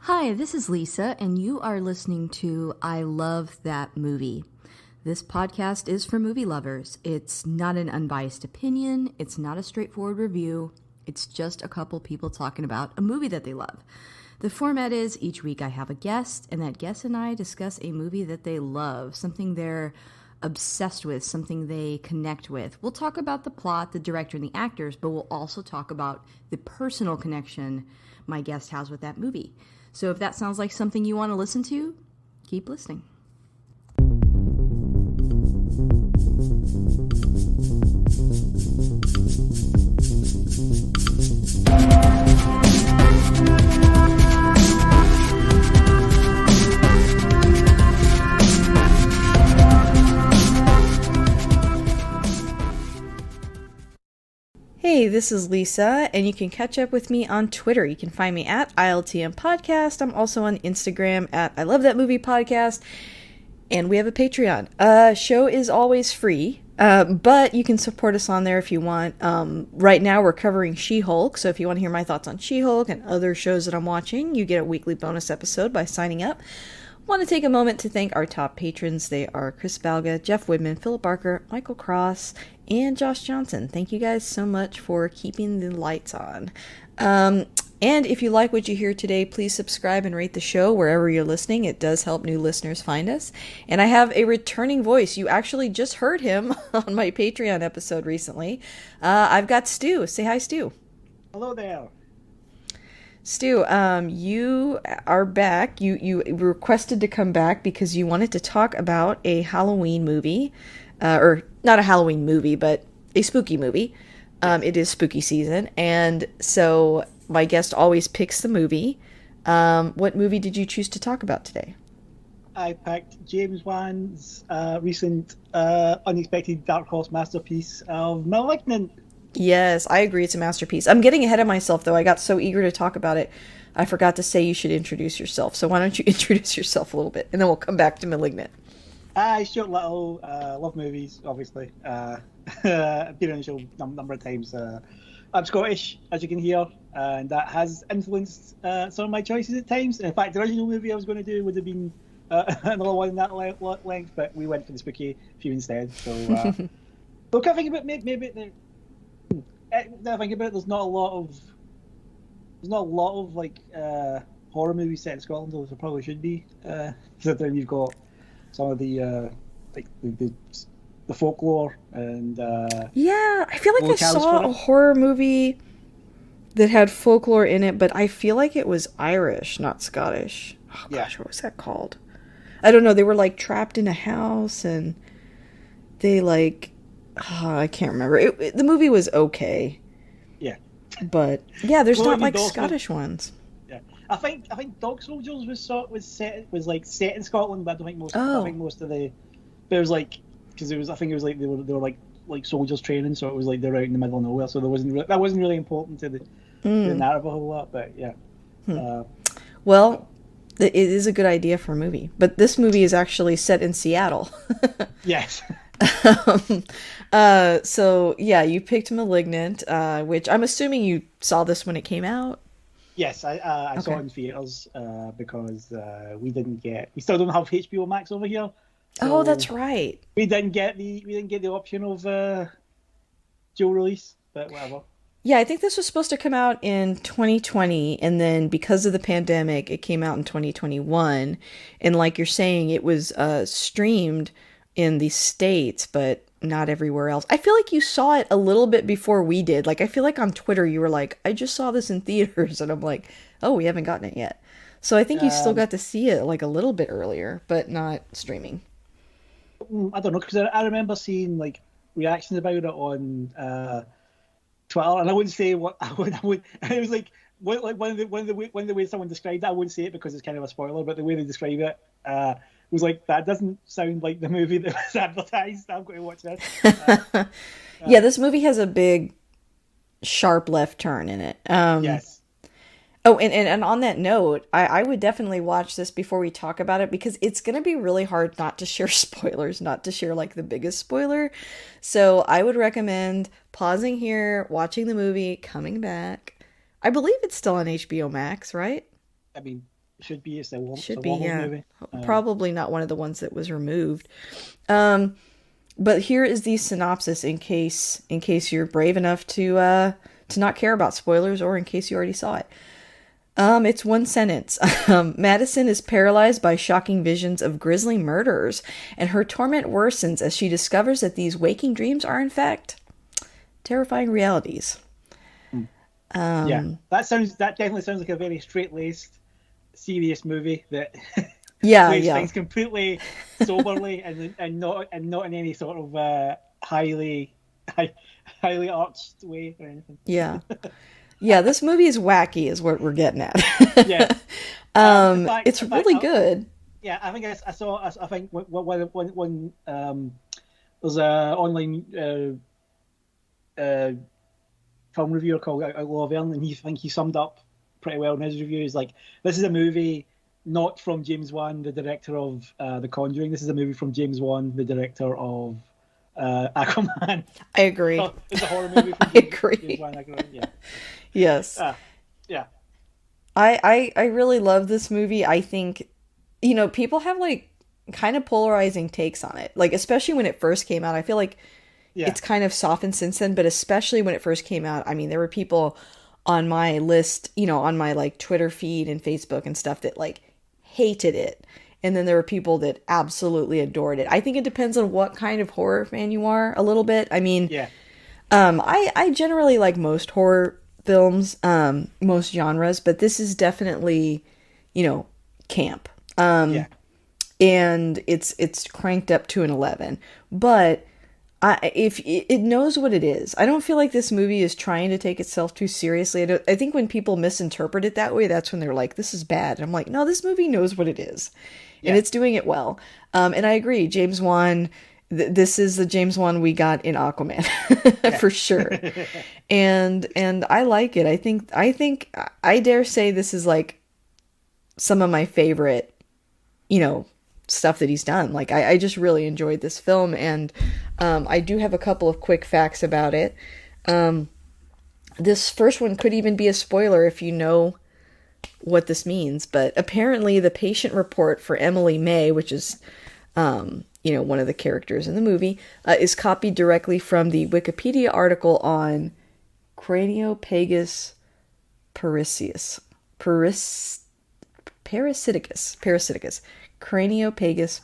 Hi, this is Lisa, and you are listening to I Love That Movie. This podcast is for movie lovers. It's not an unbiased opinion, it's not a straightforward review, it's just a couple people talking about a movie that they love. The format is each week I have a guest, and that guest and I discuss a movie that they love, something they're obsessed with, something they connect with. We'll talk about the plot, the director, and the actors, but we'll also talk about the personal connection my guest has with that movie. So if that sounds like something you want to listen to, keep listening. Hey, this is Lisa, and you can catch up with me on Twitter. You can find me at ILTM Podcast. I'm also on Instagram at I Love That Movie Podcast, and we have a Patreon. Show is always free, but you can support us on there if you want. Right now we're covering She-Hulk, so if you want to hear my thoughts on She-Hulk and other shows that I'm watching, you get a weekly bonus episode by signing up. Want to take a moment to thank our top patrons. They are Chris Balga, Jeff Widman, Philip Barker, Michael Cross, and Josh Johnson. Thank you guys so much for keeping the lights on. And if you like what you hear today, please subscribe and rate the show wherever you're listening. It does help new listeners find us. And I have a returning voice. You actually just heard him on my Patreon episode recently. I've got Stu. Say hi, Stu. Hello there. Stu, you are back. You requested to come back because you wanted to talk about a Halloween movie, or not a Halloween movie, but a spooky movie. It is spooky season, and so my guest always picks the movie. What movie did you choose to talk about today? I picked James Wan's recent unexpected dark horse masterpiece of Malignant. Yes, I agree. It's a masterpiece. I'm getting ahead of myself, though. I got so eager to talk about it. I forgot to say you should introduce yourself. So why don't you introduce yourself a little bit, and then we'll come back to Malignant. Stuart Little, love movies, obviously. I've been on the show a number of times. I'm Scottish, as you can hear, and that has influenced some of my choices at times. In fact, the original movie I was going to do would have been another one in that length, but we went for the spooky few instead. So, look, I think about maybe now I think about it, there's not a lot of like horror movies set in Scotland, though there probably should be. So then you've got some of the like the folklore and yeah, I feel like I saw a horror movie that had folklore in it, but I feel like it was Irish, not Scottish. Oh gosh, what was that called? I don't know. They were like trapped in a house and they like. Oh, I can't remember. The movie was okay. Yeah. But yeah, there's not like Scottish ones. Yeah. I think Dog Soldiers was set in Scotland, but I don't think most. Oh. I think most of the. But it was like because it was. I think it was like they were like soldiers training, so it was like they're out in the middle of nowhere. So that wasn't really important to the narrative a whole lot. But yeah. Well, it is a good idea for a movie, but this movie is actually set in Seattle. Yes. So yeah, you picked Malignant, which I'm assuming you saw this when it came out. Yes, I saw it in theaters because we still don't have HBO Max over here. So that's right. We didn't get the option of dual release, but whatever. Yeah, I think this was supposed to come out in 2020, and then because of the pandemic, it came out in 2021. And like you're saying, it was streamed in the States, but not everywhere else. I feel like you saw it a little bit before we did. Like, I feel like on Twitter you were like, I just saw this in theaters, and I'm like, oh, we haven't gotten it yet. So I think you still got to see it like a little bit earlier, but not streaming. I don't know, because I remember seeing like reactions about it on Twitter, and I wouldn't say what I would. It was like when the way someone described it, I wouldn't say it because it's kind of a spoiler, but the way they describe it was like, that doesn't sound like the movie that was advertised. I'm going to watch this. Yeah, this movie has a big, sharp left turn in it. Yes. Oh, and on that note, I would definitely watch this before we talk about it, because it's going to be really hard not to share spoilers, not to share like the biggest spoiler. So I would recommend pausing here, watching the movie, coming back. I believe it's still on HBO Max, right? I mean, should be. It's Should a be, Warhol yeah. movie. Probably not one of the ones that was removed. But here is the synopsis in case you're brave enough to not care about spoilers, or in case you already saw it. It's one sentence. Madison is paralyzed by shocking visions of grisly murders, and her torment worsens as she discovers that these waking dreams are in fact terrifying realities. Yeah, that definitely sounds like a very straight-laced, serious movie that plays things completely soberly and not in any sort of highly arched way or anything. Yeah. Yeah, this movie is wacky, is what we're getting at. Yeah. It's really good. Yeah, I think I saw. I think when there's a online film reviewer called Outlaw Verne, and he summed up pretty well in his review. He's like, this is a movie not from James Wan, the director of The Conjuring. This is a movie from James Wan, the director of Aquaman. I agree. Oh, it's a horror movie from James Wan. Yeah. Yes. Yeah. I really love this movie. I think, people have like kind of polarizing takes on it. Like, especially when it first came out, I feel like it's kind of softened since then, but especially when it first came out, I mean, there were people on my list, on my like Twitter feed and Facebook and stuff that like hated it. And then there were people that absolutely adored it. I think it depends on what kind of horror fan you are a little bit. I mean, I generally like most horror films, most genres, but this is definitely, camp. And it's cranked up to an 11, but if it knows what it is. I don't feel like this movie is trying to take itself too seriously. I think when people misinterpret it that way, that's when they're like, this is bad. And I'm like, no, this movie knows what it is. And it's doing it well. And I agree, James Wan, this is the James Wan we got in Aquaman for sure. And I like it. I think I dare say this is like some of my favorite, stuff that he's done. Like I just really enjoyed this film, and I do have a couple of quick facts about it. This first one could even be a spoiler if you know what this means, but apparently the patient report for Emily May, which is one of the characters in the movie, is copied directly from the Wikipedia article on Craniopagus parasiticus. Craniopagus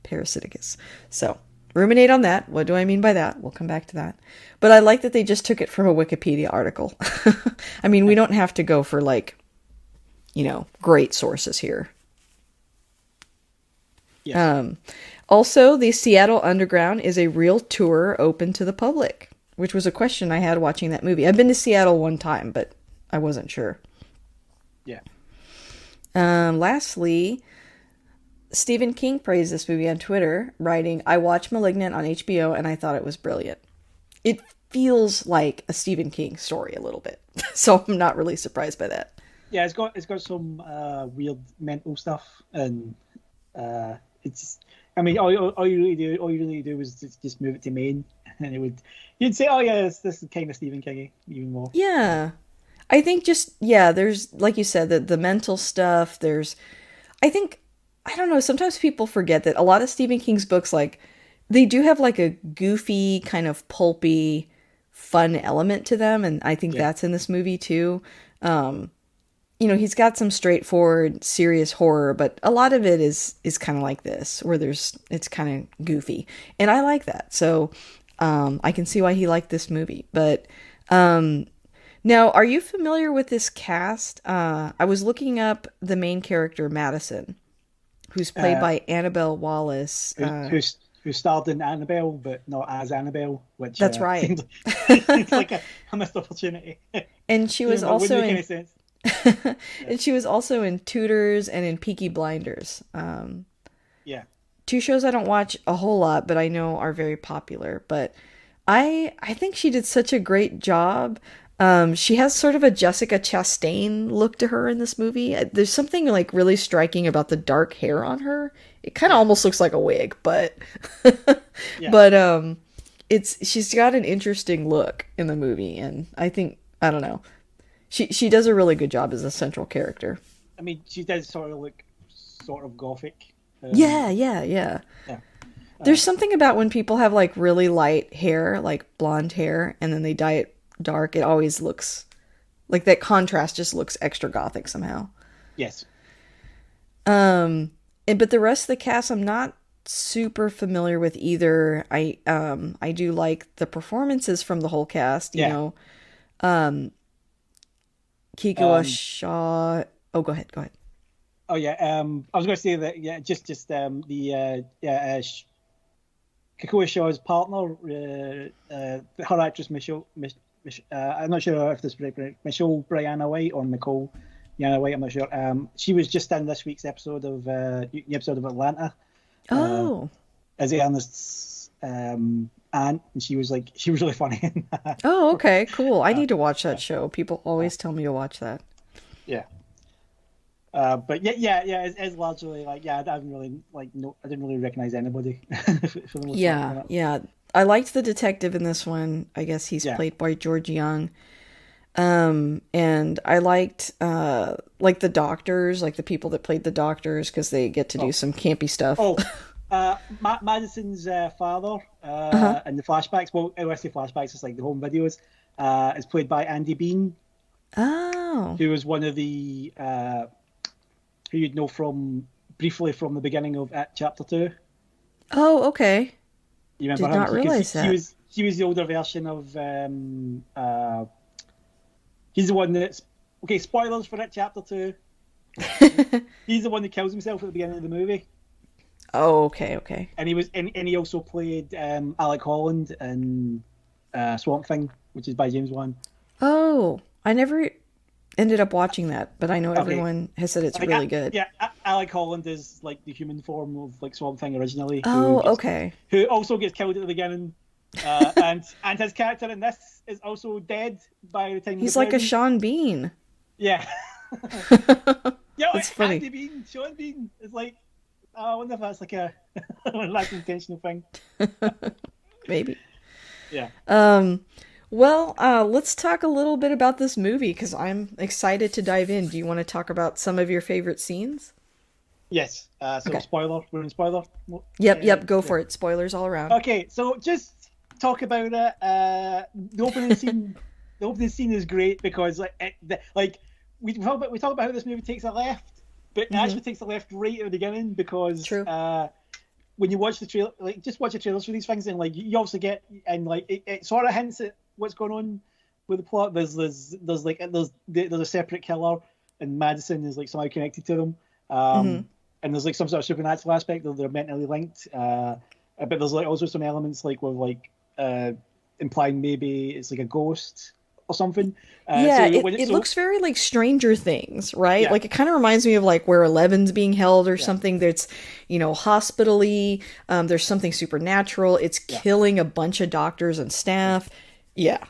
parasiticus. So, ruminate on that. What do I mean by that? We'll come back to that. But I like that they just took it from a Wikipedia article. I mean, we don't have to go for like, great sources here. Yes. Also, the Seattle Underground is a real tour open to the public, which was a question I had watching that movie. I've been to Seattle one time, but I wasn't sure. Yeah. Lastly, Stephen King praised this movie on Twitter, writing, I watched Malignant on HBO and I thought it was brilliant. It feels like a Stephen King story a little bit, so I'm not really surprised by that. Yeah, it's got some weird mental stuff, and it's. I mean, all you really do is just move it to main, and you'd say, oh yeah, this is kind of Stephen King even more. Yeah, I think there's, like you said, the mental stuff. I don't know, sometimes people forget that a lot of Stephen King's books, like, they do have like a goofy, kind of pulpy, fun element to them, and I think that's in this movie too. He's got some straightforward, serious horror, but a lot of it is kind of like this, where it's kind of goofy, and I like that. So I can see why he liked this movie. But now, are you familiar with this cast? I was looking up the main character, Madison, who's played by Annabelle Wallis. Who starred in Annabelle, but not as Annabelle, which... That's right. It's like a missed opportunity. And she was also in... Any sense. And she was also in Tudors and in Peaky Blinders. Two shows I don't watch a whole lot, but I know are very popular. But I think she did such a great job. She has sort of a Jessica Chastain look to her in this movie. There's something like really striking about the dark hair on her. It kind of almost looks like a wig, but but she's got an interesting look in the movie, and I don't know. She does a really good job as a central character. I mean, she does sort of look sort of gothic. Yeah, yeah, yeah. Yeah. There's something about when people have like really light hair, like blonde hair, and then they dye it dark, it always looks like that contrast just looks extra gothic somehow. Yes. But the rest of the cast I'm not super familiar with either. I do like the performances from the whole cast, you Yeah. know. Kiko Um, Shaw. Oh, go ahead, go ahead. oh yeah. I was going to say that. Yeah. Just the yeah. Kikoa Shaw's partner, her actress I'm not sure if this is right, Michelle Brianna White or Nicole Brianna White. I'm not sure. She was just in this week's episode of the episode of Atlanta. Oh. As Ernest's aunt, and she was really funny in that. Oh, okay, cool. I need to watch that show. People always tell me to watch that. Yeah. But yeah. It's largely like I didn't really I didn't really recognize anybody for the most Yeah, part. yeah. I liked the detective in this one. I guess he's Yeah. played by George Young. And I liked like the doctors, like the people that played the doctors, because they get to do some campy stuff. Oh, Madison's father in the flashbacks. Well, when I say flashbacks, it's like the home videos. Is played by Andy Bean, Oh. who was one of the who you'd know briefly from the beginning of Chapter 2. Oh, okay. You remember Did him? not realize that. He was the older version of. He's the one that's okay. Spoilers for it, Chapter 2. He's the one that kills himself at the beginning of the movie. Oh, okay, okay. And he also played Alec Holland in Swamp Thing, which is by James Wan. Oh, I never ended up watching that, but I know Okay. everyone has said it's really good. Yeah, Alec Holland is like the human form of like Swamp Thing originally. Oh, okay. Who also gets killed at the beginning, and his character in this is also dead by the time He's like a Sean Bean. Yeah. Yeah, That's funny. Andy Bean, Sean Bean is like. I wonder if that's like a like intentional thing. Maybe. Yeah. Well, let's talk a little bit about this movie because I'm excited to dive in. Do you want to talk about some of your favorite scenes? Yes. So Okay. spoiler. We're in spoiler. Yep, go for it. Spoilers all around. Okay, so just talk about it. The opening scene. The opening scene is great because we talk about how this movie takes a left, but it actually takes a left right at the beginning because True. when you watch the trailer, like just watch the trailers for these things, and like you also get and like it sort of hints at what's going on with the plot. There's a separate killer, and Madison is like somehow connected to them. And there's like some sort of supernatural aspect that they're mentally linked. But there's like also some elements like with like implying maybe it's like a ghost or something. Yeah, it looks very like Stranger Things, right? Yeah. Like it kind of reminds me of like where Eleven's being held or something that's, hospital-y. There's something supernatural. It's killing a bunch of doctors and staff. Yeah.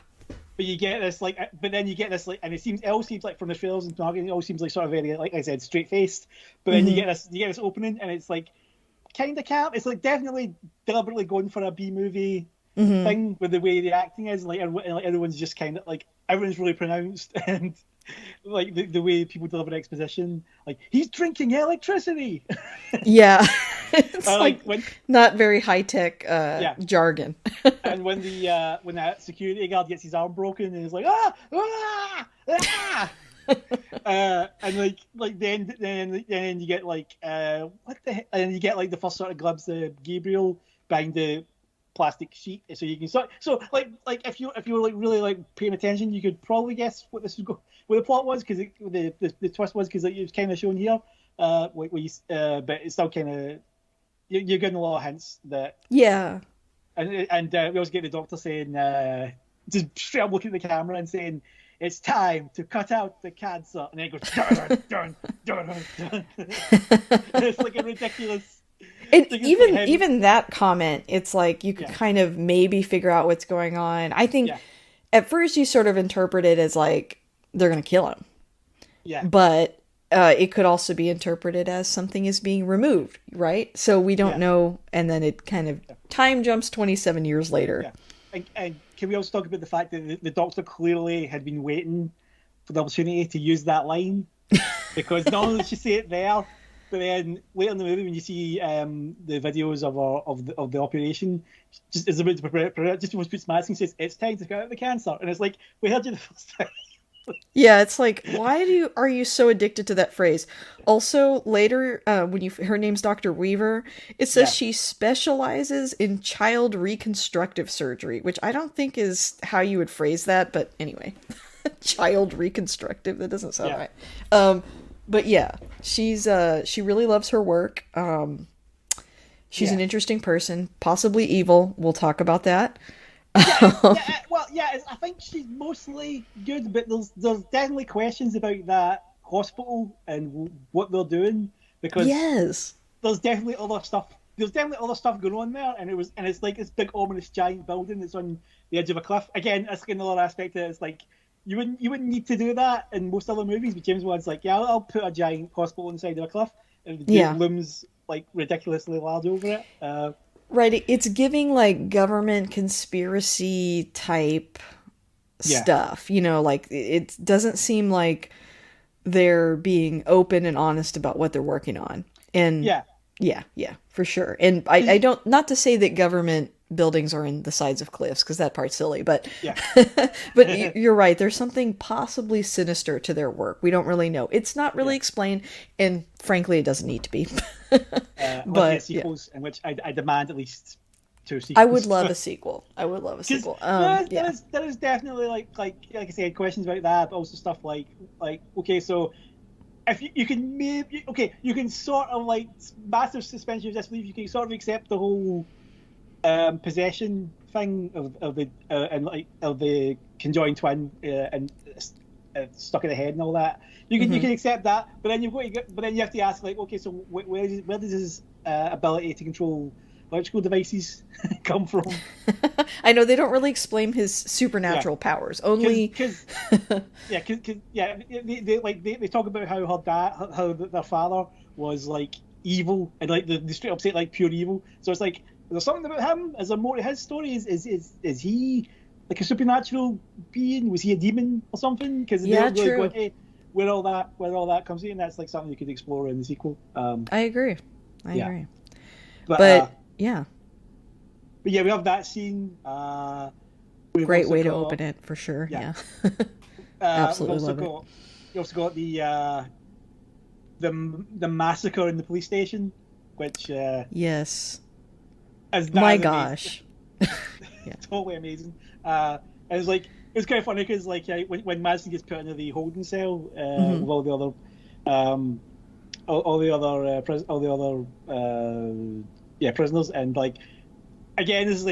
But you get this then you get this and it all seems like from the trailers and marketing, it all seems like sort of very, like I said, straight faced. But then you get this opening and it's like kind of camp. It's like definitely deliberately going for a B movie thing with the way the acting is. Like everyone's just kind of like everyone's really pronounced and like the way people deliver exposition. Like he's drinking electricity. Yeah. It's like not very high tech jargon. And when that security guard gets his arm broken and he's like and then you get like what the heck? And then you get like the first sort of glimpse of Gabriel behind the plastic sheet, so you can like if you were like really like paying attention, you could probably guess what what the plot was because the twist was because it was kind of shown here. But it's still kind of you're getting a lot of hints that and we also get the doctor saying just straight up looking at the camera and saying it's time to cut out the cancer, and then it goes dun, dun, dun, dun. It's like a ridiculous. And even that comment, it's like you could kind of maybe figure out what's going on. I think at first you sort of interpret it as like they're going to kill him. Yeah. But it could also be interpreted as something is being removed, right? So we don't know, and then it kind of time jumps 27 years later. Yeah. And can we also talk about the fact that the doctor clearly had been waiting for the opportunity to use that line? because not only does she say it there, but then later in the movie when you see the videos of the operation, just as about to prepare, just puts mask and says it's time to cut out the cancer, and it's like we heard you the first time. Yeah, it's like, why are you so addicted to that phrase? Also, later, when her name's Dr. Weaver, it says Yeah, she specializes in child reconstructive surgery, which I don't think is how you would phrase that, but anyway, child reconstructive, that doesn't sound yeah, right. But yeah, she really loves her work. She's yeah. an interesting person, possibly evil. We'll talk about that. Well, yeah. I think she's mostly good, but there's definitely questions about that hospital and what they're doing because Yes. there's definitely other stuff. There's definitely other stuff going on there, and it's like this big ominous giant building that's on the edge of a cliff. Again, that's another aspect that it's like you wouldn't need to do that in most other movies, but James Wan's like, yeah, I'll put a giant hospital inside of a cliff, and the dude Yeah. looms like ridiculously large over it. Right, it's giving like government conspiracy type Yeah, stuff. Like it doesn't seem like they're being open and honest about what they're working on. And yeah. yeah, for sure. And I don't, not to say that government buildings are in the sides of cliffs, because that part's silly, but Yeah. but you're right. There's something possibly sinister to their work. We don't really know. It's not really Yeah. explained, and frankly, it doesn't need to be. But But yeah, sequels in which I demand at least two I would sequels. love a sequel. I would love a Because sequel. there Yeah. is definitely like I said, questions about that, but also stuff like okay, so if you can maybe you can sort of like massive suspension of disbelief. You can sort of accept the whole possession thing of the and like of the conjoined twin and stuck in the head and all that. You can accept that, but then but then you have to ask like, okay, so where does his ability to control electrical devices come from? I know they don't really explain his supernatural powers. Only Cause they talk about how her dad, how their father was like evil and like the straight up say like pure evil. So it's like, is there something about him? Is there more to his story? Is he like a supernatural being? Was he a demon or something? Because yeah, they don't really go, true. okay, where all that comes in. That's like something you could explore in the sequel. I agree. I Yeah, agree. but But yeah, yeah, we have that scene. We've great also way to got, open it for sure. yeah. Yeah. We've Absolutely also love it. got you also got the massacre in the police station, which Yes. is that My is amazing. gosh. Yeah. Totally amazing. And it's like it's kind of funny because like when Madison gets put into the holding cell with all the other all the other prisoners, and like again this is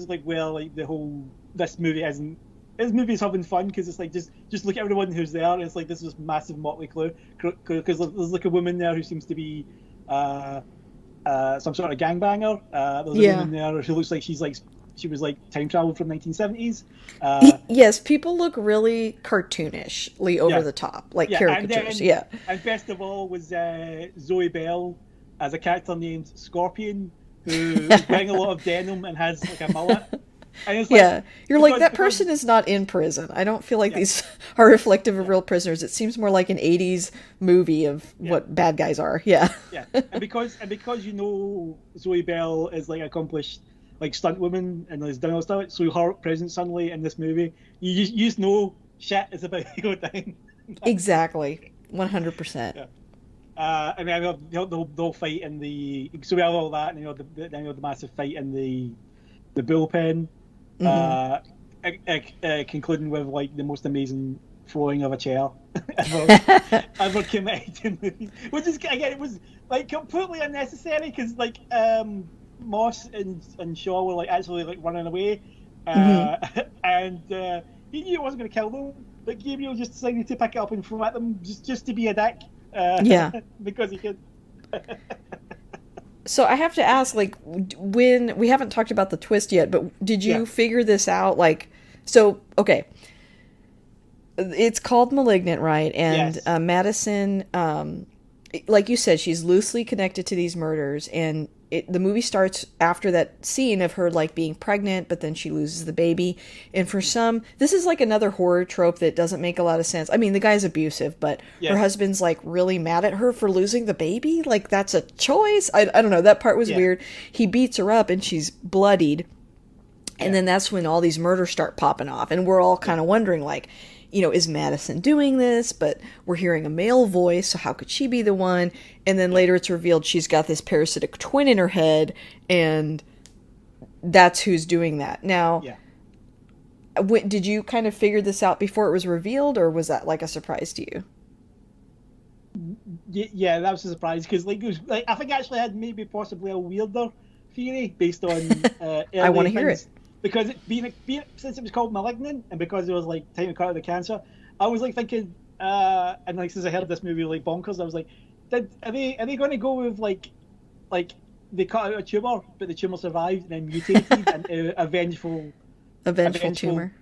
like where like the whole this movie isn't. This movie is having fun because it's like just look at everyone who's there. And it's like this is massive motley crew because there's like a woman there who seems to be some sort of gangbanger. There's a Yeah. woman there who looks like she was like time traveled from 1970s. Yes, people look really cartoonishly over Yeah. the top, like Yeah, caricatures. and Yeah. and best of all was Zoe Bell as a character named Scorpion who is wearing a lot of denim and has like a mullet. And it's like, Yeah. You're like, that because person is not in prison. I don't feel like yeah, these are reflective of real prisoners. It seems more like an 80s movie of yeah. what bad guys are. Yeah. Yeah, and because you know Zoe Bell is like accomplished like stunt woman and has done all stuff, so her presence suddenly in this movie, you just know shit is about to go down. Exactly. 100%. Yeah. And then we have the whole fight in the so we have all that, and then you have the massive fight in the bullpen, concluding with like the most amazing throwing of a chair ever committed in movies, which is again it was like completely unnecessary because like Moss and Shaw were like actually like running away, and he knew it wasn't going to kill them, but Gabriel just decided to pick it up and throw at them just to be a dick, Yeah. because he could. So I have to ask, like, when we haven't talked about the twist yet, but did you Yeah. figure this out? Like, so, okay. It's called Malignant, right? And Yes. Madison, like you said, she's loosely connected to these murders, and the movie starts after that scene of her like being pregnant, but then she loses the baby. And for some, this is like another horror trope that doesn't make a lot of sense. I mean, the guy's abusive, but her Yes. husband's like really mad at her for losing the baby. Like that's a choice. I don't know. That part was Yeah. weird. He beats her up and she's bloodied. And Yeah. then that's when all these murders start popping off. And we're all kind of wondering, like, you know, is Madison doing this? But we're hearing a male voice, so how could she be the one? And then later it's revealed she's got this parasitic twin in her head, and that's who's doing that. Now, Yeah. did you kind of figure this out before it was revealed, or was that like a surprise to you? Yeah, that was a surprise because like it was like I think I actually had maybe possibly a weirder theory based on I want to early hear things. it. Because since it was called Malignant and because it was like time to cut out the cancer, I was like thinking and like since I heard this movie like bonkers, I was like, are they going to go with like they cut out a tumor but the tumor survived and then mutated into a A vengeful tumor.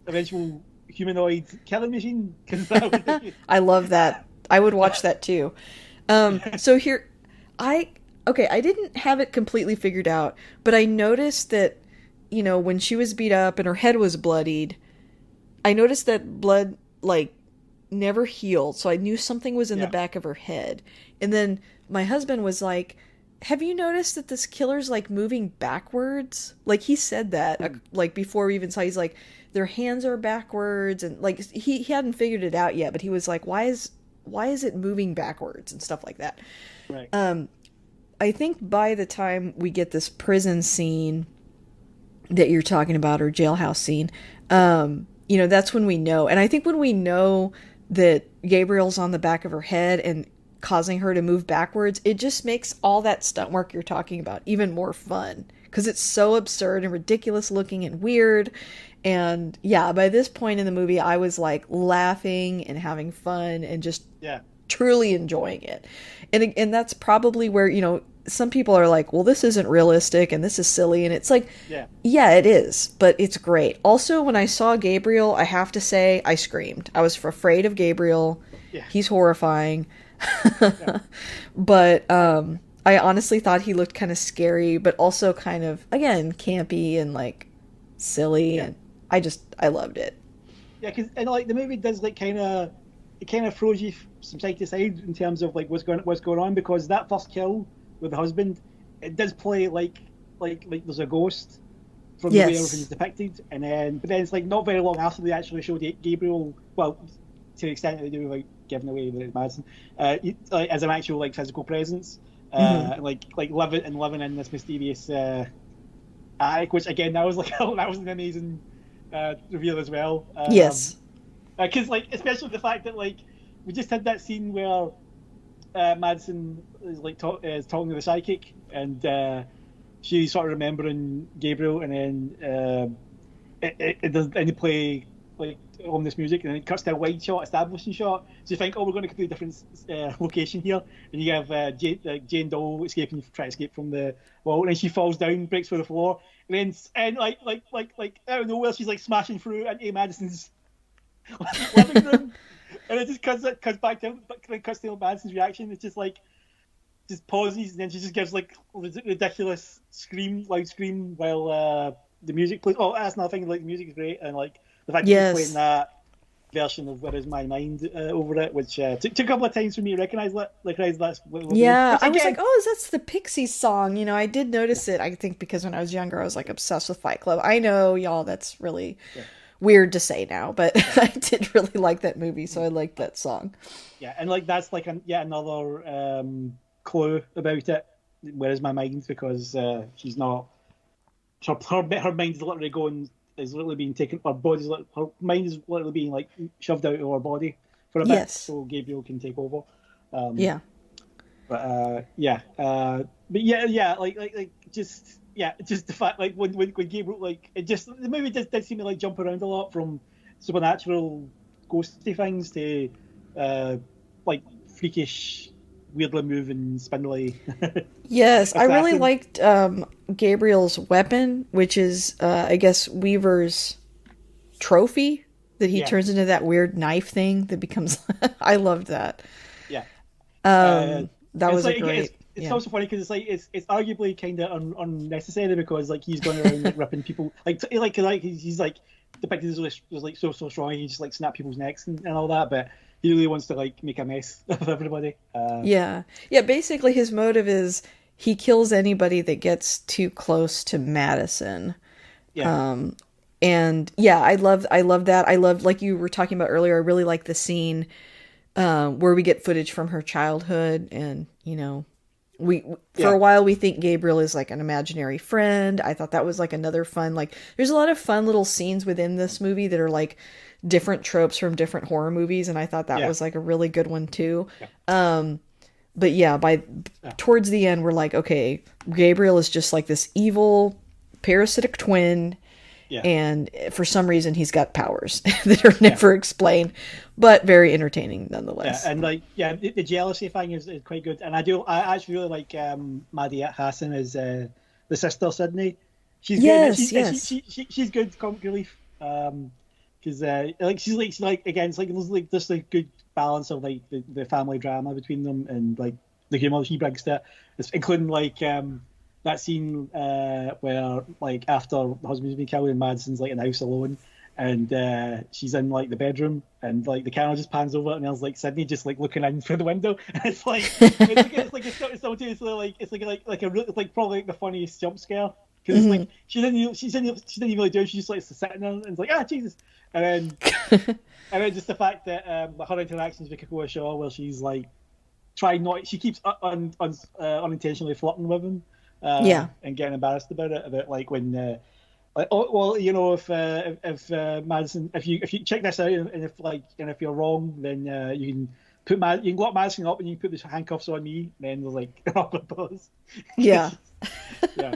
vengeful humanoid killing machine? Because that was the, I love that. I would watch that too. So here, I didn't have it completely figured out, but I noticed that, you know, when she was beat up and her head was bloodied, I noticed that blood, like, never healed. So I knew something was in the back of her head. And then my husband was like, have you noticed that this killer's, like, moving backwards? Like, he said that, like, before we even saw, he's like, their hands are backwards. And, like, he hadn't figured it out yet, but he was like, why is it moving backwards and stuff like that? right. I think by the time we get this prison scene that you're talking about, or jailhouse scene, you know, that's when we know. And I think when we know that Gabriel's on the back of her head and causing her to move backwards, it just makes all that stunt work you're talking about even more fun. Because it's so absurd and ridiculous looking and weird. And yeah, by this point in the movie, I was like laughing and having fun and just Yeah. truly enjoying it. And that's probably where, you know, some people are like, well, this isn't realistic and this is silly. And it's like, yeah, it is, but it's great. Also, when I saw Gabriel, I have to say, I screamed. I was afraid of Gabriel. Yeah. He's horrifying. But I honestly thought he looked kind of scary, but also kind of, again, campy and like silly. Yeah. And I loved it. Yeah, because and like the movie does like kind of throws you from side to side in terms of like what's going on, because that first kill with the husband, it does play like there's a ghost from the way everything's depicted, and then but then it's like not very long after they actually showed Gabriel, well, to the extent that they do without giving away that it's Madison, like, as an actual like physical presence, like living in this mysterious attic, which again that was like that was an amazing reveal as well. Yes. Because like especially the fact that like we just had that scene where Madison is like is talking to the psychic, and she's sort of remembering Gabriel, and then it does any play like ominous music, and then it cuts to a wide shot, establishing shot. So you think, oh, we're going to do a different location here, and you have Jane Doe trying to escape from the wall, and then she falls down, breaks through the floor, and then like out of nowhere she's like smashing through into Madison's living room, and it just cuts back to Madison's reaction. It's just like just pauses, and then she just gives like ridiculous loud scream while the music plays. Oh, that's another thing. Like the music is great, and like the fact that she's playing that version of "Where Is My Mind" over it, which took a couple of times for me to recognize that. Yeah, I was like, oh, that's the Pixies song. You know, I did notice it. I think because when I was younger, I was like obsessed with Fight Club. I know, y'all, that's really weird to say now, but I did really like that movie, so I liked that song. Yeah, and like that's like yet another clue about it. Where is my mind? Because she's not. Her mind is literally being taken. Her mind is literally being like shoved out of her body for a bit, so Gabriel can take over. But just the fact like when Gabriel like it just the movie did seem to like jump around a lot from supernatural ghosty things to like freakish, weirdly moving, spindly. Yes, I really liked Gabriel's weapon, which is I guess Weaver's trophy that he turns into that weird knife thing that becomes. I loved that. Yeah. That was like, great. it's Yeah. also funny because it's arguably kind of unnecessary because like he's going around like ripping people like he's like depicted as like so strong he just like snap people's necks and all that, but he really wants to like make a mess of everybody. Yeah. Yeah, basically his motive is he kills anybody that gets too close to Madison. Yeah, And yeah, I love that. I love, like you were talking about earlier, I really like the scene where we get footage from her childhood, and we for yeah, a while we think Gabriel is like an imaginary friend. I thought that was like another fun, like there's a lot of fun little scenes within this movie that are like different tropes from different horror movies, and I thought that yeah, was like a really good one too. yeah, But yeah, by yeah, towards the end we're like, okay, Gabriel is just like this evil parasitic twin, yeah. and for some reason he's got powers that are Yeah. never explained, but very entertaining Yeah, nonetheless. and like the jealousy thing is quite good, and I actually really like Maddie Hassan as the sister Sydney. She's good. Yes, yes. She's good comic relief. Because like she's like again, it's like there's like just a good balance of like the family drama between them and like the humor she brings to it. It's including like that scene where like after the husband's been killed and Madison's like in the house alone and she's in like the bedroom and like the camera just pans over and there's like Sydney just like looking in through the window and it's like like probably like the funniest jump scare because it's like Hmm. she didn't really do it. She just like sitting there and it's like Jesus, and then just the fact that her interactions with Kakoa Shaw where she's like trying not she keeps unintentionally flirting with him Yeah. and getting embarrassed about like when like oh well if Madison if you check this out and if you're wrong then you can you can lock Madison up and you can put the handcuffs on me and then there's like awkward pause. Yeah. Yeah,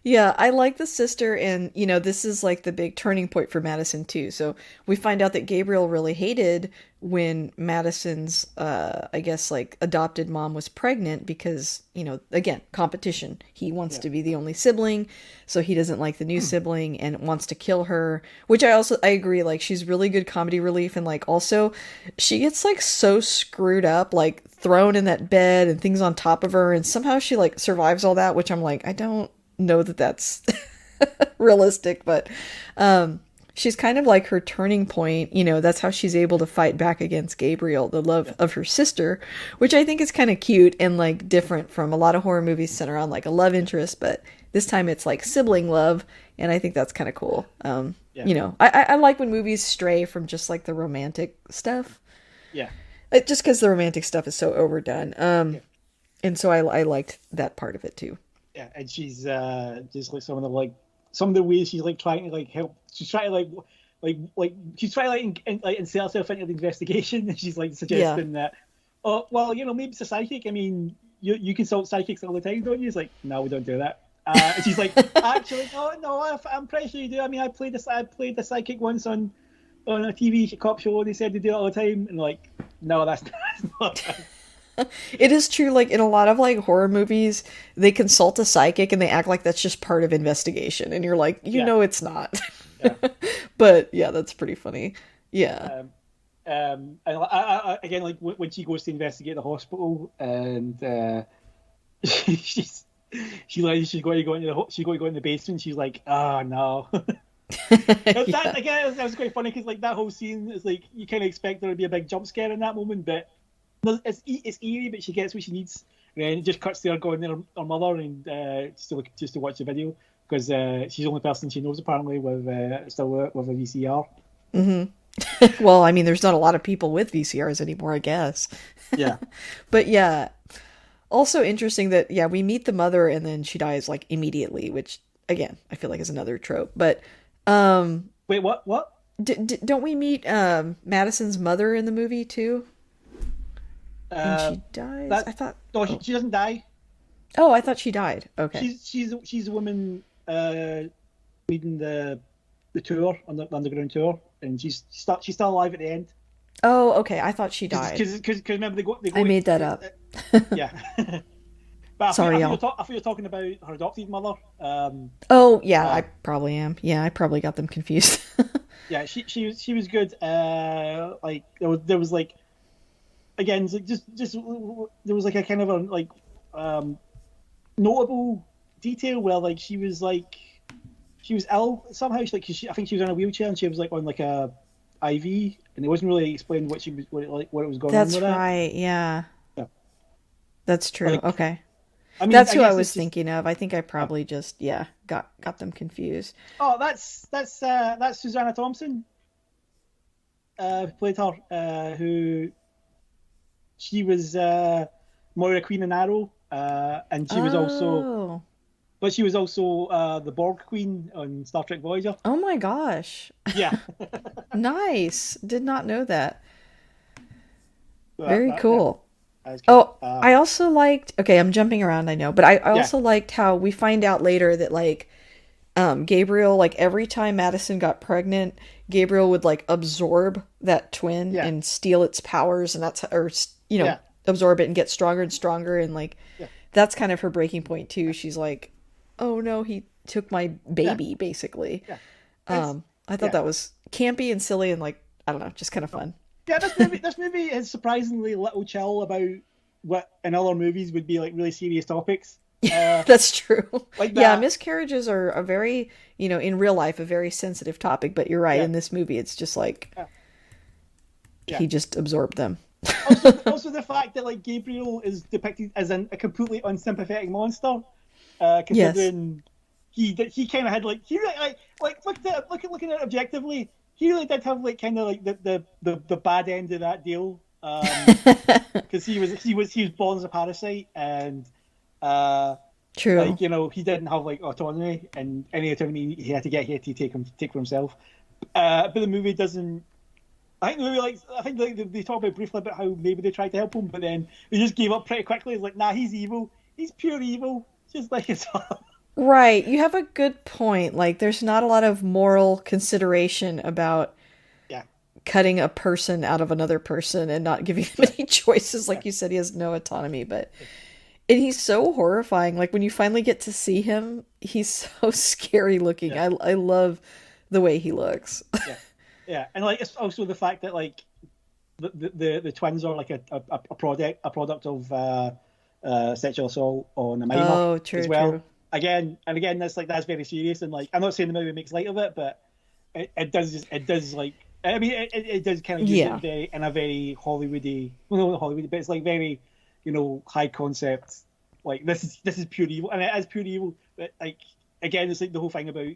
Yeah, I like the sister, and this is like the big turning point for Madison too. So we find out that Gabriel really hated when Madison's, I guess, like adopted mom was pregnant because, again, competition. He wants yeah, to be the only sibling, so he doesn't like the new sibling and wants to kill her. Which I agree, like she's really good comedy relief, and like also she gets like so screwed up, like thrown in that bed and things on top of her, and somehow she like survives all that, which I'm like, I don't know that that's realistic, but she's kind of like her turning point. That's how she's able to fight back against Gabriel, the love yeah, of her sister, which I think is kind of cute and like different from a lot of horror movies centered around like a love interest, but this time it's like sibling love, and I think that's kind of cool. yeah, I like when movies stray from just like the romantic stuff, yeah, just because the romantic stuff is so overdone. yeah. And so I liked that part of it too. Yeah, and she's just like some of the ways she's like trying to like help. She's trying to she's trying to like insert herself into the investigation. And she's like Yeah. suggesting that, oh well, maybe it's a psychic. I mean, you consult psychics all the time, don't you? It's like no, we don't do that. And she's like, actually, no, I'm pretty sure you do. I mean, I played the psychic once on a TV cop show, and they said they do it all the time. And like, no, that's not. It is true, like in a lot of like horror movies, they consult a psychic and they act like that's just part of investigation, and you're like, Yeah, it's not. yeah. But yeah, that's pretty funny. Yeah. And again, like when she goes to investigate the hospital, and she's she's going to go into she's going to go in the basement. She's like, oh no. Yeah. That again, that was quite funny because like that whole scene is like you kind of expect there to be a big jump scare in that moment, but it's eerie, but she gets what she needs. And then it just cuts to her going to her mother and just to watch the video because she's the only person she knows apparently with still with a VCR. Hmm. Well, I mean, there's not a lot of people with VCRs anymore, I guess. Yeah. But yeah, also interesting that yeah, we meet the mother and then she dies like immediately, which again, I feel like is another trope. But Wait, what? What? don't we meet Madison's mother in the movie too? And Uh, she dies. that I thought. no, Oh, she doesn't die. oh, I thought she died. Okay. She's a woman leading the tour on the underground tour, and she's still alive at the end. Oh, okay. I thought she died. Because remember they I go made that up. yeah. But Sorry, y'all. I thought you were talking about her adopted mother. Oh, yeah, Uh, I probably am. Yeah, I probably got them confused. yeah, she was good. Like there was like again, it's like just there was like a kind of a like notable detail where like she was ill somehow. I think she was in a wheelchair and she was like on like a IV, and it wasn't really explained what it was going on That's with that. right. Yeah. Yeah. That's true. Like, Okay. I mean, That's I who I guess was it's just thinking of. I think I uh, probably just got them confused. oh, that's Susanna Thompson, who played her, who she was Moira Queen in Arrow, and Oh. she was also the Borg Queen on Star Trek Voyager. Oh my gosh. Yeah, Nice. Did not know that. that, Very that yeah, cool. that's cool. Oh, I also liked, okay, I'm jumping around, I know, but I Yeah, also liked how we find out later that like Gabriel, like every time Madison got pregnant, Gabriel would like absorb that twin yeah, and steal its powers, and you know, yeah, absorb it and get stronger and stronger, and like yeah, that's kind of her breaking point too. She's like, "Oh no, he took my yeah, baby," basically. yeah. It's I thought yeah. that was campy and silly and like I don't know, just kind of fun. Yeah, this movie is surprisingly little chill about what in other movies would be like really serious topics. Uh, That's true. like Yeah, that. miscarriages are a very, in real life, a very sensitive topic, but you're right. Yeah, In this movie, it's just like yeah, yeah. he just absorbed them. Also the fact that like Gabriel is depicted as a completely unsympathetic monster, Yes. considering he kind of had like he really, like looking at it objectively, he really did have like kind of like the bad end of that deal. Because he was born as a parasite, and uh True. like he didn't have like autonomy, and any autonomy he had to take for himself. But the movie doesn't. I think like they talk about briefly about how maybe they tried to help him, but then they just gave up pretty quickly. It's like, nah, he's evil. He's pure evil, just like his father. Right. You have a good point. Like, there's not a lot of moral consideration about Yeah, cutting a person out of another person and not giving them yeah, any choices. yeah, Like you said, he has no autonomy, but and he's so horrifying. Like when you finally get to see him, he's so scary looking. yeah, I love the way he looks. yeah, yeah. And like it's also the fact that like the twins are like a product of sexual assault on a minor Oh, as true, true. well. Again, that's very serious, and like I'm not saying the movie makes light of it, but it does like I mean it does kind of use it Yeah. in a very Hollywoody, well, not Hollywoody, but it's like very high concept. Like this is pure evil, and it is pure evil. But like again, it's like the whole thing about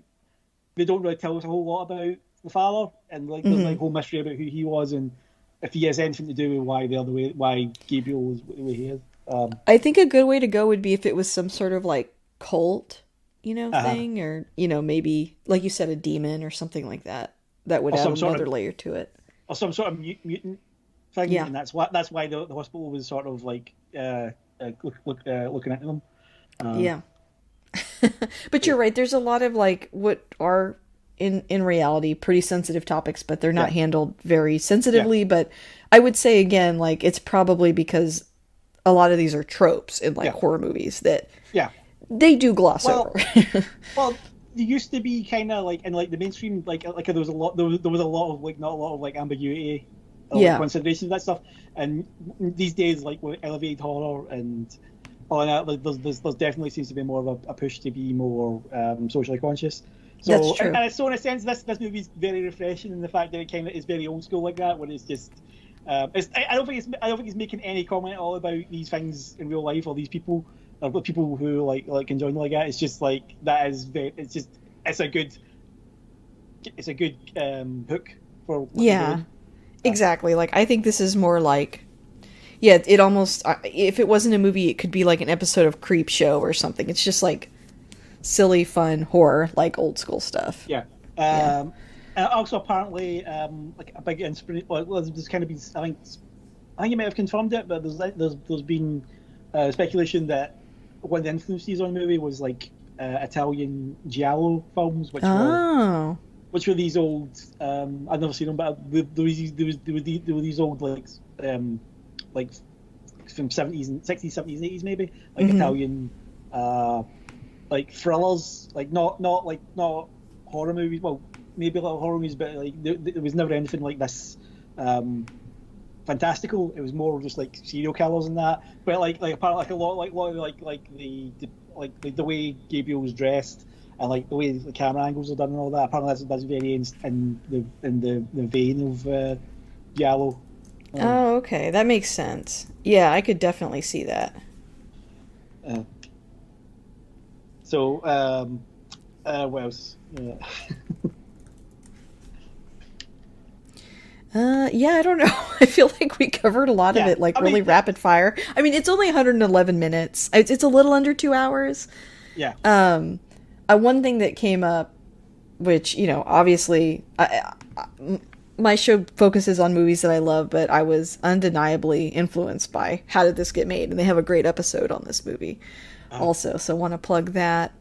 they don't really tell us a whole lot about the father, and like there's like Hmm. whole mystery about who he was and if he has anything to do with why Gabriel is the way he is. I think a good way to go would be if it was some sort of like cult, Uh, thing, or, maybe, like you said, a demon or something like that. That would or add some sort another of layer to it. mutant thing, Yeah. and that's why the hospital was sort of like looking into them. Um, Yeah. But you're right. There's a lot of like what are in reality pretty sensitive topics, but they're not yeah, handled very yeah, sensitively. But I would say again, like it's probably because a lot of these are tropes in like yeah, horror movies that yeah. they do gloss over. Well, well, there used to be kind of like in like the mainstream, there was a lot there was a lot of like not a lot of like ambiguity or like Yeah. consideration of that stuff, and these days like with elevated horror and all that, like there's definitely seems to be more of a push to be more socially conscious. That's So true. and so in a sense, this movie's very refreshing in the fact that it kind of is very old school like that, where it's just. I don't think it's making any comment at all about these things in real life or these people or people who like enjoy them like that. It's just like that is very. It's just it's a good hook for what they're Yeah. doing. Uh, Exactly. Like I think this is more like, yeah, it almost, if it wasn't a movie, it could be like an episode of Creep Show or something. It's just like silly, fun horror, like old school stuff. yeah. Yeah. And also apparently like a big inspiration. Well, there's kind of been I think you might have confirmed it, but there's been speculation that one of the influences on the movie was like Italian giallo films, Oh. which were these old. I've never seen them, but there were these old like from 70s and 60s, 70s, 80s maybe like Hmm. Italian like thrillers, like not horror movies. Well, maybe a little horror movies, but like there was never anything like this. Um, fantastical. It was more just like serial killers and that. But apparently like a lot of the way Gabriel was dressed and like the way the camera angles are done and all that. Apparently that's very in the vein of Giallo. Oh, okay. That makes sense. Yeah, I could definitely see that. Uh, so what else? Yeah, I don't know. I feel like we covered a lot of it, like really rapid fire. I mean, it's only 111 minutes. It's a little under 2 hours. Yeah. One thing that came up, which, you know, obviously, my show focuses on movies that I love, but I was undeniably influenced by How Did This Get Made? And they have a great episode on this movie also, so I want to plug that.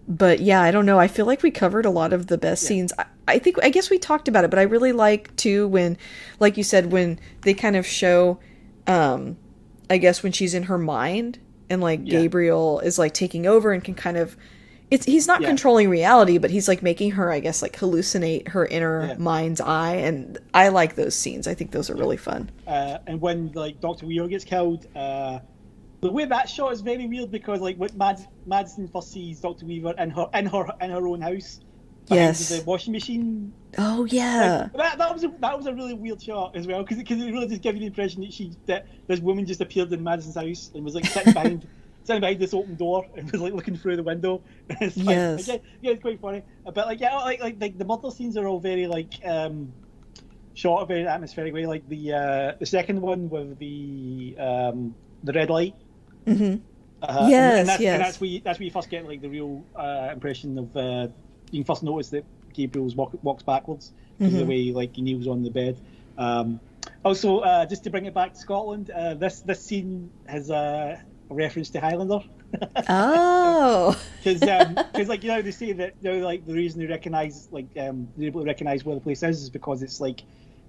But yeah, I don't know. I feel like we covered a lot of the best scenes. I guess we talked about it, but I really like too when, like you said, when they kind of show, I guess when she's in her mind and like Gabriel is like taking over and can kind of, he's not controlling reality, but he's like making her, I guess, like hallucinate her inner mind's eye. And I like those scenes. I think those are really fun. And when like Dr. Weir gets killed, the way that shot is very weird because like what Madison first sees Dr. Weaver in her own house, behind the washing machine. Oh yeah, like, that was a really weird shot as well because it really just gave you the impression that this woman just appeared in Madison's house and was like sitting behind this open door and was like looking through the window. It's it's quite funny. But like the murder scenes are all very like shot a very atmospheric way. Like the second one with the red light. Mm-hmm. And that's where you first get like the real impression of you can first notice that Gabriel walks backwards because of the way like he kneels on the bed. Also, just to bring it back to Scotland, this scene has a reference to Highlander. Oh, because like, you know, they say that, you know, like the reason they recognize like they're able to recognize where the place is because it's like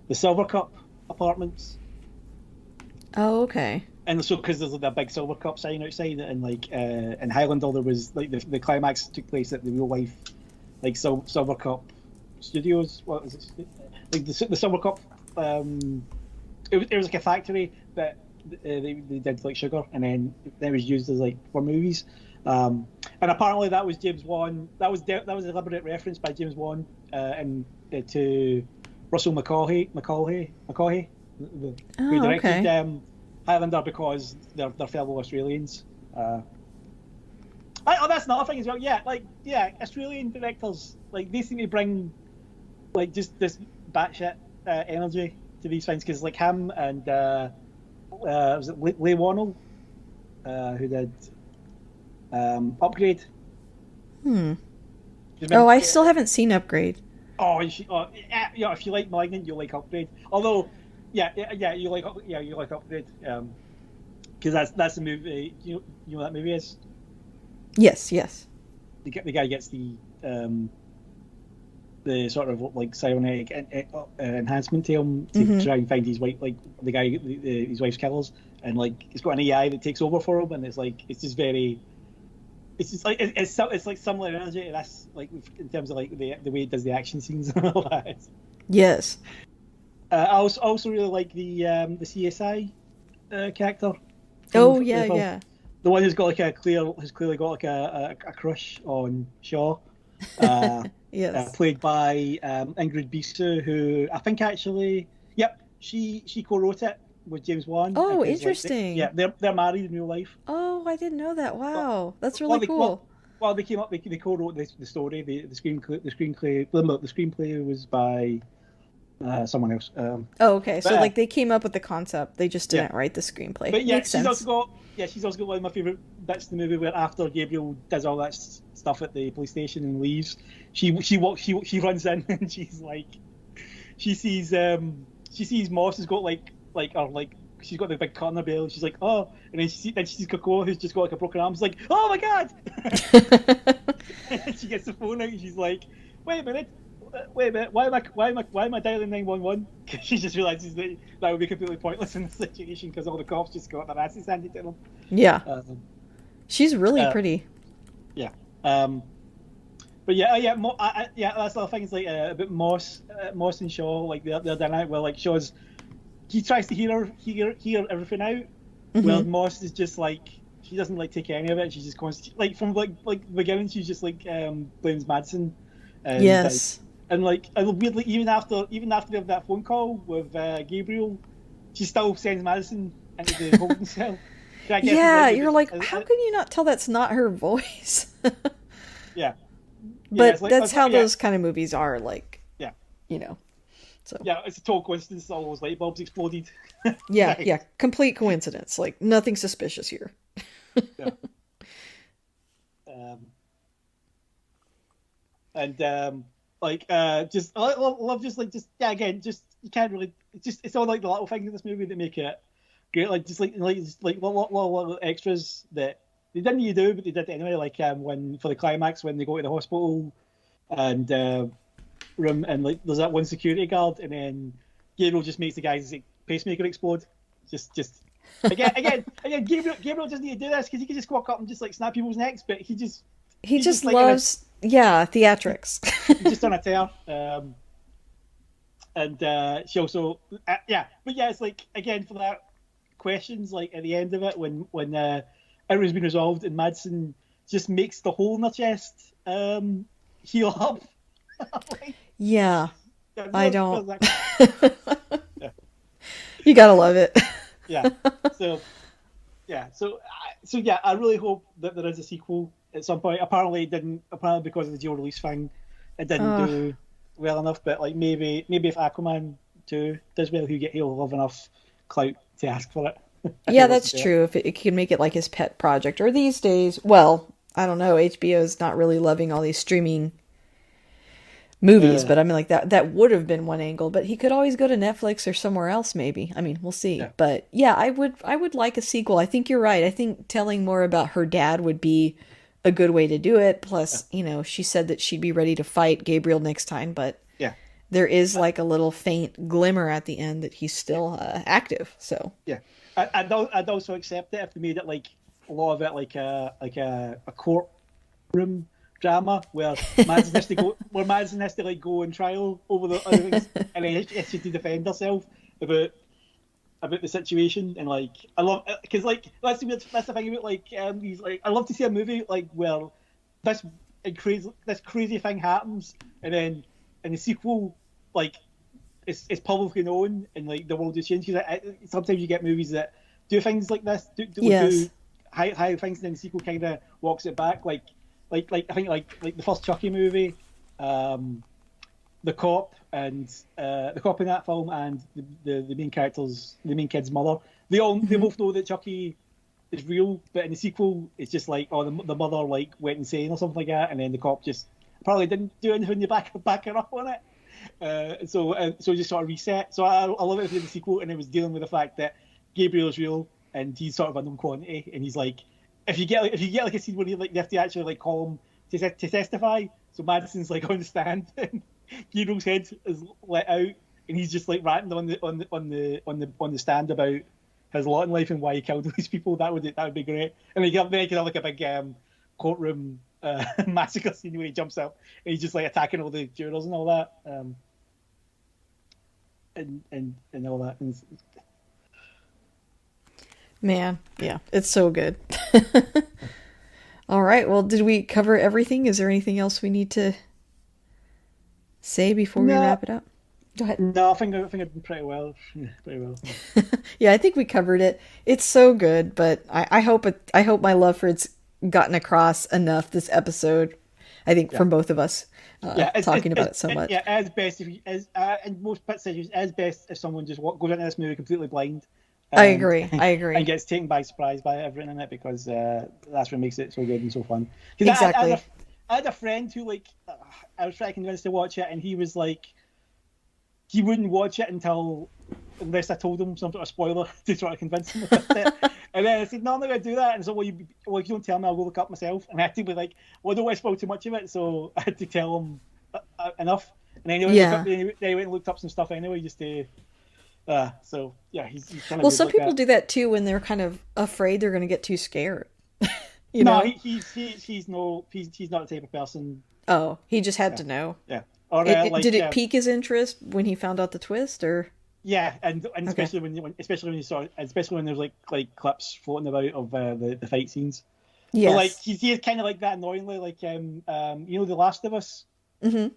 the Silver Cup apartments. Oh, okay. And so, because there's like a big Silver Cup sign outside, and like in Highlander, there was like the climax took place at the real life, like Silver Cup Studios. What is it? Like the Silver Cup. It was like a factory that they did like sugar, and then it was used as like for movies. And apparently that was James Wan. That was a deliberate reference by James Wan and to Russell McCaughey, who directed Highlander because they're fellow Australians. That's another thing as well. Australian directors, like, they seem to bring like just this batshit energy to these things because like him and was it Leigh Whannell who did Upgrade. Oh, I still haven't seen Upgrade. If you like Malignant, you'll like Upgrade. Although, you like Upgrade, because that's the movie. You know what that movie is? Yes. The guy gets the sort of like cybernetic enhancement to him to try and find his wife, like the guy, his wife's killers, and like it's got an AI that takes over for him, and it's like it's just like it's like similar energy to this, like in terms of like the way it does the action scenes and all that. Yes. I also really like the CSI character. Oh yeah. The one who's clearly got like a crush on Shaw. Yes. Played by Ingrid Bisu, who I think actually, she co-wrote it with James Wan. Oh, interesting. They're married in real life. Oh, I didn't know that. Wow, that's really cool. Well, they came up. They co-wrote the story. The screenplay was by someone else. Okay. So like they came up with the concept. They just didn't write the screenplay. But Makes sense. also got one of my favorite bits of the movie where after Gabriel does all that stuff at the police station and leaves, she runs in and she's like, she sees Moss has got she's got the big cut on her belly, and she's like, oh, and then she sees Cocoa, who's just got like a broken arm. She's like, oh my god. And she gets the phone out and she's like, wait a minute, why am I dialing 911? Because she just realizes that would be completely pointless in this situation because all the cops just got their asses handed to them. Yeah. She's really pretty. Yeah. But yeah, yeah, that's the other thing. Is like about Moss and Shaw, like they're dynamic. Where like Shaw's he tries to hear everything out, Hmm. where Moss is just like she doesn't like take any of it. She's just constantly like from like the beginning, she's just like blames Madsen, and like Yes. and weirdly even after they have that phone call with Gabriel, she still sends Madison into the holding cell. Which I guess is Yeah, like you're like, how can you not tell that's not her voice? yeah yeah But it's like that's how yeah those kind of movies are, like, yeah you know. So, yeah it's a total coincidence all those light bulbs exploded. yeah, Right. yeah, complete coincidence. Like, nothing suspicious here. Yeah. Um, and like just I love just like just yeah again just you can't really it's all like the little things in this movie that make it great like just like little extras that they didn't need to do but they did it anyway like when for the climax when they go to the hospital and room and like there's that one security guard and then Gabriel just makes the guy's like, pacemaker explode just again Gabriel doesn't need to do this because he can just walk up and just like snap people's necks but He he's just just like in a loves, yeah, theatrics. he's just on a tear. And she also, yeah, but yeah, it's like again for that questions like at the end of it when everything's been resolved and Madsen just makes the hole in her chest heal up. Like, Yeah, yeah, I don't. yeah, You gotta love it. yeah. So yeah, so yeah, I really hope that there is a sequel at some point. Apparently, it didn't. Apparently, because of the dual release thing, it didn't Uh, do well enough. But like maybe if Aquaman 2 does well, he'll have enough clout to ask for it. If he yeah, wants to that's do it. true. If it can make it like his pet project, or these days, well, I don't know. HBO's not really loving all these streaming movies, Uh, but I mean, like that would have been one angle. But he could always go to Netflix or somewhere else, maybe. I mean, we'll see. yeah, But yeah, I would like a sequel. I think you're right. I think telling more about her dad would be a good way to do it. yeah, Plus, she said that she'd be ready to fight Gabriel next time, but yeah, there is like a little faint glimmer at the end that he's yeah. still active. So Yeah. I'd also accept it if they made it like a lot of it like a courtroom drama where Madison has to like go on trial over the other things and then she has to defend herself about the situation and like I love because like that's the thing about like these like I love to see a movie like where this this crazy thing happens and then in the sequel like it's publicly known and like the world has changed because sometimes you get movies that do things like this do yes, high things and then the sequel kind of walks it back like I think like the first Chucky movie the cop and the cop in that film and the main kid's mother they hmm both know that Chucky is real but in the sequel it's just like oh the mother like went insane or something like that and then the cop just probably didn't do anything to back her up on it so just sort of reset. So I love it if they did the sequel and it was dealing with the fact that Gabriel is real and he's sort of a known quantity, and he's like, if you get like a scene where you have to actually like call him to testify. So Madison's like on the stand and Gabriel's head is let out, and he's just like ranting on the stand about his lot in life and why he killed all these people. That would be great. And then he could have like a big courtroom massacre scene where he jumps up and he's just like attacking all the jurors and all that. And all that. And man, yeah, it's so good. All right, well, did we cover everything? Is there anything else we need to say before we no, wrap it up? Go ahead. no, I think I've done pretty well. Yeah, pretty well. Yeah, I think we covered it. It's so good, but I hope my love for it's gotten across enough this episode. I think Yeah, from both of us yeah. talking about it so much. Yeah, as best if you, as in most pit situations, as best if someone just goes into this movie completely blind I and agree. I and agree. gets taken by surprise by everything in it because that's what makes it so good and so fun. Because Exactly. I had a friend who like I was trying to convince to watch it, and he was like he wouldn't watch it unless I told him some sort of spoiler to try to convince him about it. And then I said, no, I'm not going to do that. And so, well, if you don't tell me, I'll go look up myself. And I had to be like, well, I don't want to spoil too much of it. So I had to tell him enough. And then Yeah. they went and looked up some stuff anyway, just to. So yeah, he's kind of Well, good some like people that. do that too when they're kind of afraid they're going to get too scared. You No, know? he's not the type of person. Oh, he just had to know. Yeah. Or Did it pique his interest when he found out the twist, or? Yeah, and Okay. especially especially when there's like clips floating about of the fight scenes. But like Yes. he is kind of like that annoyingly, like The Last of Us. Mm-hmm.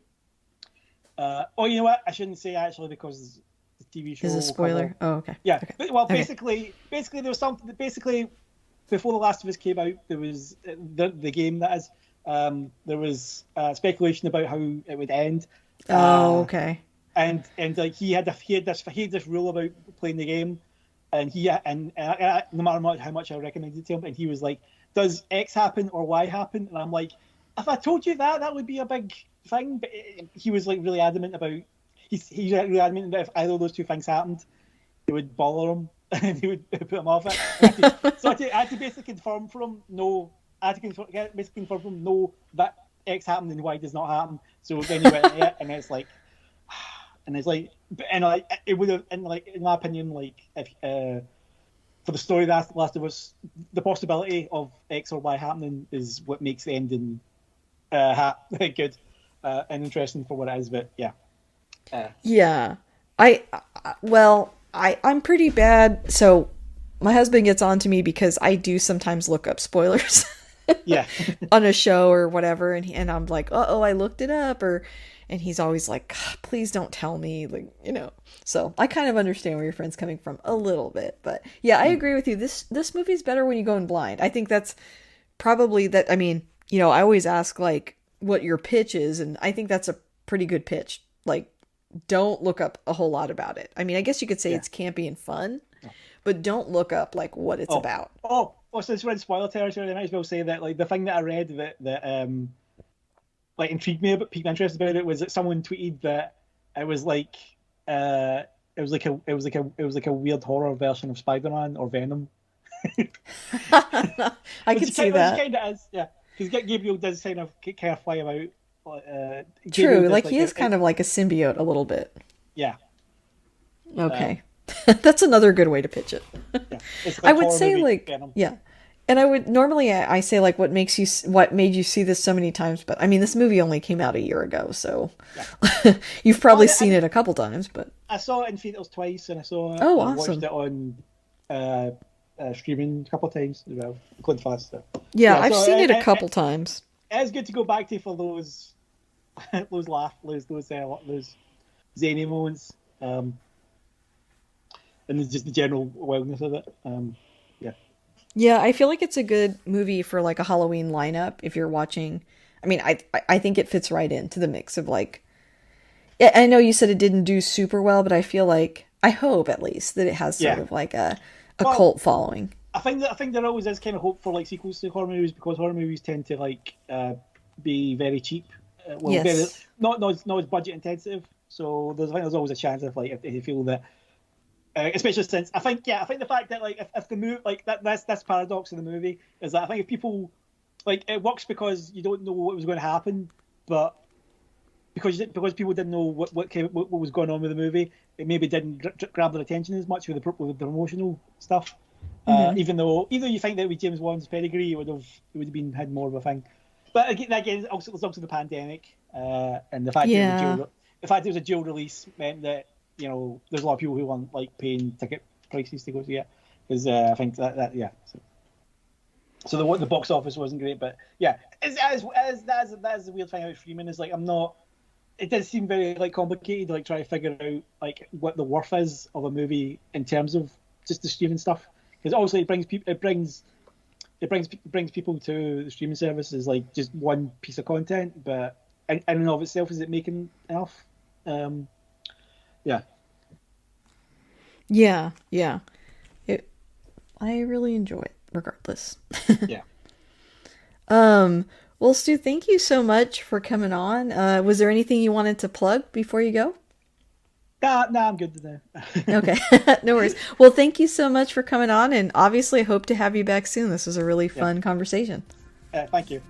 Oh, you know what? I shouldn't say actually because the TV show Is a will spoiler? cover. Oh, okay. Yeah, Okay. well, Okay. basically there was something. Basically, before The Last of Us came out, there was the game that is. There was speculation about how it would end. Oh, okay. And like he had this rule about playing the game, and no matter how much I recommended it to him, and he was like, "Does X happen or Y happen?" And I'm like, "If I told you that would be a big thing." But he was like really adamant about he's really adamant that if either of those two things happened, it would bother him and he would put him off it. I had to basically confirm for him no. I had to basically confirm for him no that X happened and Y does not happen. So then he went yeah, and it's like. And it's like, and like it would have, and like in my opinion, like if for the story that Last of Us, the possibility of X or Y happening is what makes the ending good and interesting for what it is. But yeah, Yeah. I'm pretty bad. So my husband gets on to me because I do sometimes look up spoilers yeah, on a show or whatever, and I'm like, oh, I looked it up, and he's always like, "God, please don't tell me," like, you know. So I kind of understand where your friend's coming from a little bit, but yeah, I agree with you. This movie's better when you go in blind. I think that's probably that. I mean, I always ask like what your pitch is, and I think that's a pretty good pitch. Like, don't look up a whole lot about it. I mean, I guess you could say yeah. it's campy and fun, but don't look up like what it's about. Since we're in spoiler territory, I might as well say that like the thing that I read that like intrigued me piqued my interest about it was that someone tweeted that it was like it was like a weird horror version of Spider-Man or Venom. I can see that. Which kind of is, yeah, because Gabriel does kind of fly about. True, like he is kind of like a symbiote a little bit. Yeah. Okay. That's another good way to pitch it. Yeah. It's I would say like Venom. yeah. And I would normally I say like what made you see this so many times, but I mean this movie only came out a year ago, so yeah. you've probably seen it a couple times, but I saw it in theaters twice, and I awesome. watched it on streaming a couple of times as well, including fast. So. Yeah, I've seen it a couple times. It's good to go back to for those zany moments, and just the general wildness of it. Yeah. Yeah, I feel like it's a good movie for like a Halloween lineup if you're watching. I mean, I think it fits right into the mix of like. I know you said it didn't do super well, but I feel like I hope at least that it has sort of like a cult following. I think there always is kind of hope for like sequels to horror movies because horror movies tend to like be very cheap. Yes. Not as budget intensive. So there's always a chance of like if you feel that. Especially since I think the fact that like if the movie like that's paradox of the movie is that I think if people like it works because you don't know what was going to happen, but because people didn't know what was going on with the movie, it maybe didn't grab their attention as much with the promotional stuff. Mm-hmm. Even though you think that with James Wan's pedigree, it would have had more of a thing. But again, also there's also the pandemic and the fact that it was a dual release meant that. There's a lot of people who aren't like paying ticket prices to go see it because I think that yeah. So the box office wasn't great, but yeah, that is the weird thing about streaming is like it does seem very like complicated to like try to figure out like what the worth is of a movie in terms of just the streaming stuff because obviously it brings people to the streaming service as like just one piece of content, but in and of itself is it making enough? Yeah. Yeah. I really enjoy it, regardless. Yeah. Well, Stu, thank you so much for coming on. Was there anything you wanted to plug before you go? Nah, I'm good today. Okay, no worries. Well, thank you so much for coming on, and obviously I hope to have you back soon. This was a really fun conversation. Thank you.